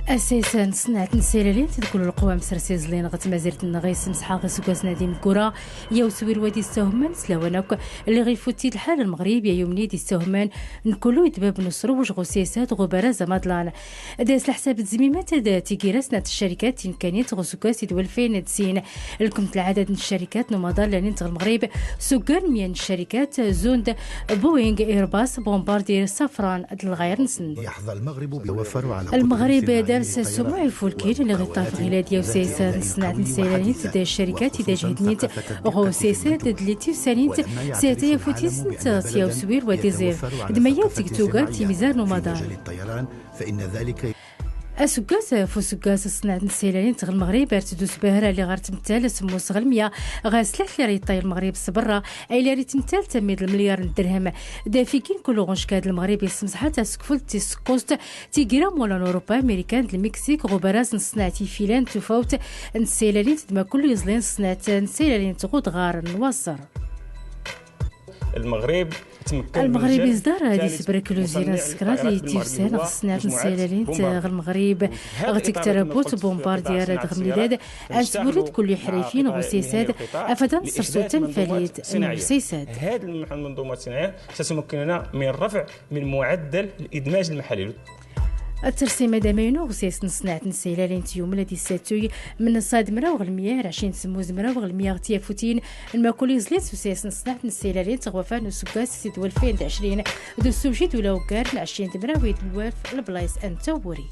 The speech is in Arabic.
اساسا صنعت نسيلالين تدخل القوام سرسيز لين غتمازيرت النغيس مسحا غسكاس نادي مكورا يا وسوير وادي السهمان سلاوناك اللي غيفوتي الحال المغرب يا يومني دي السهمان نكلو يدباب نصر وش غسيسات غبارة زمادلان داس لحساب الزميمات تيكيراسنا الشركات امكانيات غسكاس يدوال فين تسين لكم العدد من الشركات نمضال لين المغرب سكان من الشركات زوند بوينغ ايرباص بومباردير سافران الغير نسن يحظى المغرب بوفر على المغرب دارس سموع الفولكير اللي غيطاف غيلاد يا وسيسان صناعة نسيلانيت دا الشركات دا جهدنيت غو سيسات دليتي وسانيت سياتي فوتيسنت سياو سوير وديزير دميات تيكتوغا تيميزار نومادان فإن ذلك اسكاس فوسكاس صناعة نسيلانين تغ المغرب ارتدوس بهرا اللي غار تمثال سمو صغلمية غاسلاح اللي ريطاي المغرب صبرا اي اللي تمثال تميد المليار درهم دافيكين كل غنشكاد المغرب يسمح حتى سكفول تيسكوست تيجرا مولا اوروبا امريكان المكسيك غبراز نصنعتي فيلان تفوت نسيلانين تدما كل يزلين صناعة نسيلانين تغود غار نوصر المغرب إصدار هذه سبركلو زيران السكرات اللي تيفسان غصناعة نسيلالين غ المغرب غتكتربوت بومبارديار غ ميلاد أسبوليت كل حريفين غسيساد أفدا سرسوتن فاليد غسيساد. هذه المنظومة الصناعية ستمكننا من رفع من معدل الإدماج المحلي. الترسيم دامينو غسيس نصنع نسيلالين تيوم الذي ساتوي من الصاد مراوغ المياه 20 سموز مراوغ المياه تيافوتين الماكولي زليت وسيس نصنع نسيلالين تغوفان وسكاس سيد 2020 دو السوجيت ولا وكار 20 مراوي الوالف البلايص انتوري.